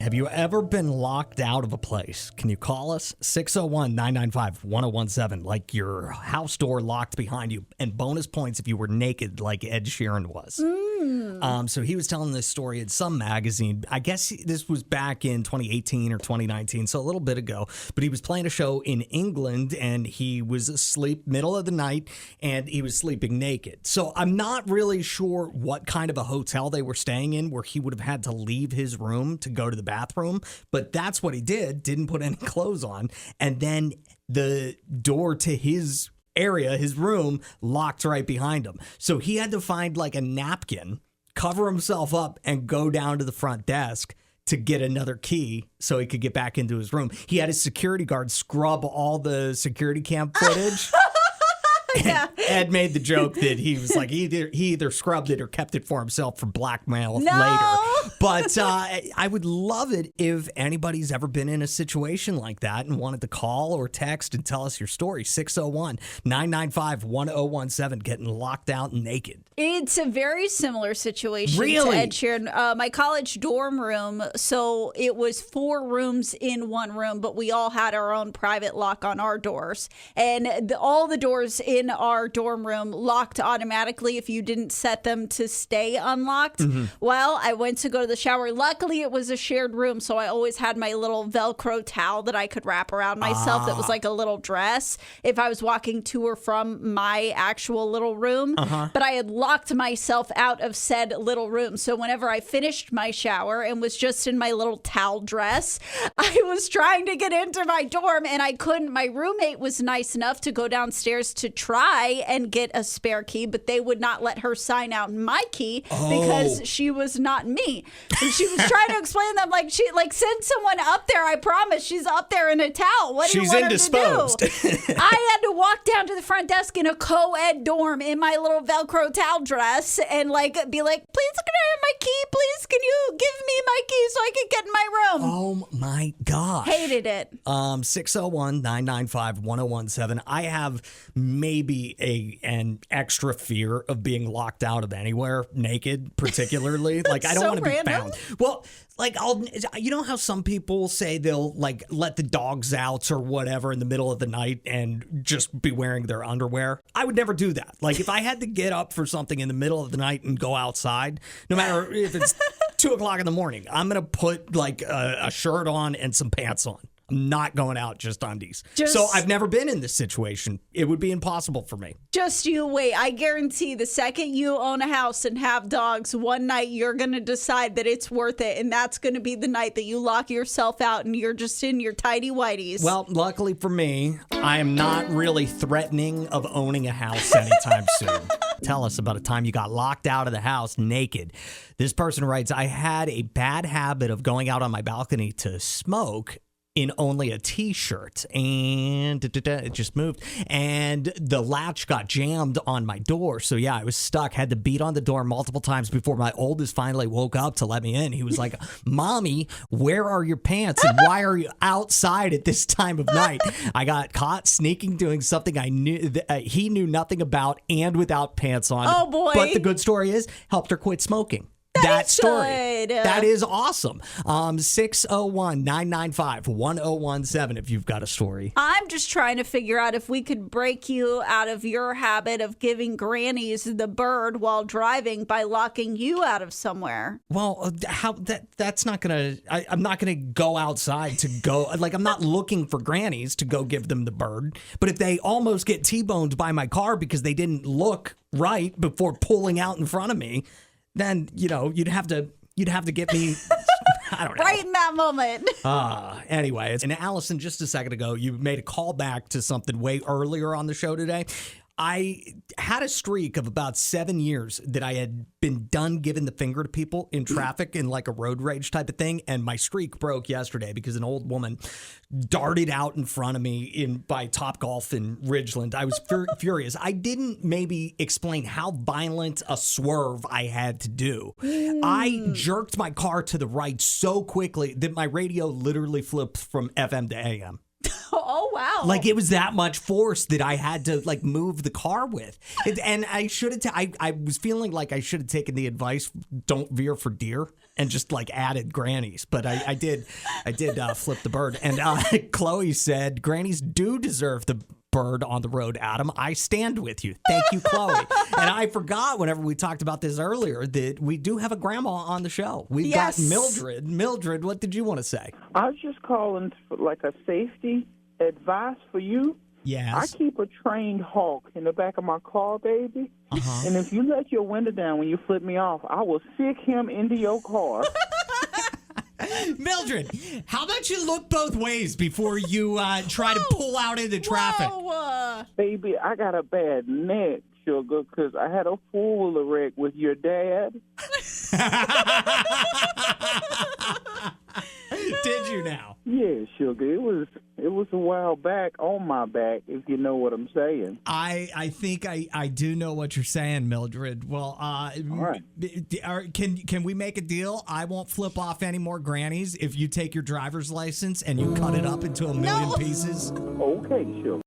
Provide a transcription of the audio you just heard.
Have you ever been locked out of a place? Can you call us? 601-995-1017. Like your house door locked behind you. And bonus points if you were naked like Ed Sheeran was. So he was telling this story in some magazine. I guess this was back in 2018 or 2019, so a little bit ago. But he was playing a show in England, and he was asleep middle of the night, and he was sleeping naked. So I'm not really sure what kind of a hotel they were staying in where he would have had to leave his room to go to the bathroom. But that's what he did. Didn't put any clothes on. And then the door to his area, his room, locked right behind him. So he had to find like a napkin, cover himself up, and go down to the front desk to get another key so he could get back into his room. He had his security guard scrub all the security cam footage. Yeah. Ed made the joke that he was like, he either scrubbed it or kept it for himself for blackmail later. But I would love it if anybody's ever been in a situation like that and wanted to call or text and tell us your story. 601-995-1017, getting locked out naked. It's a very similar situation to Ed Sheeran. My college dorm room, so it was 4 rooms in one room, but we all had our own private lock on our doors. And all the doors in our dorm room locked automatically if you didn't set them to stay unlocked. Well, I went to go to the shower. Luckily, it was a shared room, so I always had my little Velcro towel that I could wrap around myself that was like a little dress if I was walking to or from my actual little room. But I had locked myself out of said little room. So whenever I finished my shower and was just in my little towel dress, I was trying to get into my dorm and I couldn't. My roommate was nice enough to go downstairs to try and get a spare key, but they would not let her sign out my key because she was not me. And she was trying to explain them like send someone up there. I promise she's up there in a towel. What do you want her to do? I had to walk down to the front desk in a co-ed dorm in my little Velcro towel dress and be like, please can I have my key? Please can you give me my key so I can get in my room? Oh my gosh. Hated it. 601-995-1017. I have maybe an extra fear of being locked out of anywhere naked, particularly. Like I don't want to be found. Well, like you know how some people say they'll like let the dogs out or whatever in the middle of the night and just be wearing their underwear? I would never do that. Like if I had to get up for something in the middle of the night and go outside, no matter if it's 2:00 in the morning, I'm going to put like a shirt on and some pants on. I'm not going out just undies. So I've never been in this situation. It would be impossible for me. Just you wait. I guarantee the second you own a house and have dogs, one night you're going to decide that it's worth it. And that's going to be the night that you lock yourself out and you're just in your tidy whities. Well, luckily for me, I am not really threatening of owning a house anytime soon. Tell us about a time you got locked out of the house naked. This person writes, I had a bad habit of going out on my balcony to smoke in only a t-shirt, and it just moved, and the latch got jammed on my door. So yeah, I was stuck, had to beat on the door multiple times before my oldest finally woke up to let me in. He was like, Mommy, where are your pants and why are you outside at this time of night? I got caught sneaking doing something I knew he knew nothing about and without pants on. Oh boy. But the good story is helped her quit smoking. That story. Good. That is awesome. 601-995-1017 if you've got a story. I'm just trying to figure out if we could break you out of your habit of giving grannies the bird while driving by locking you out of somewhere. Well, that's not going to, I'm not going to go outside to go, like I'm not looking for grannies to go give them the bird. But if they almost get T-boned by my car because they didn't look right before pulling out in front of me, then, you'd have to get me, I don't know. Right in that moment. Anyway, and Allison, just a second ago, you made a call back to something way earlier on the show today. I had a streak of about 7 years that I had been done giving the finger to people in traffic in like a road rage type of thing. And my streak broke yesterday because an old woman darted out in front of me by Topgolf in Ridgeland. I was furious. I didn't maybe explain how violent a swerve I had to do. I jerked my car to the right so quickly that my radio literally flipped from FM to AM. Oh, wow. Like it was that much force that I had to like move the car with. And I should have, I was feeling like I should have taken the advice, don't veer for deer. and just like added grannies. But I did flip the bird. And Chloe said, grannies do deserve the bird on the road, Adam. I stand with you. Thank you, Chloe. And I forgot whenever we talked about this earlier that we do have a grandma on the show. We've got Mildred. Mildred, what did you want to say? I was just calling for like a safety advice for you. Yes. I keep a trained hawk in the back of my car, baby. Uh-huh. And if you let your window down when you flip me off, I will sick him into your car. Mildred, how about you look both ways before you try to pull out into traffic? Whoa. Baby, I got a bad neck, sugar, because I had a four-wheeler wreck with your dad. Did you now? Yeah, sugar. It was a while back on my back, if you know what I'm saying. I think I do know what you're saying, Mildred. Well, All right. Can we make a deal? I won't flip off any more grannies if you take your driver's license and you cut it up into a million pieces. Okay, sugar.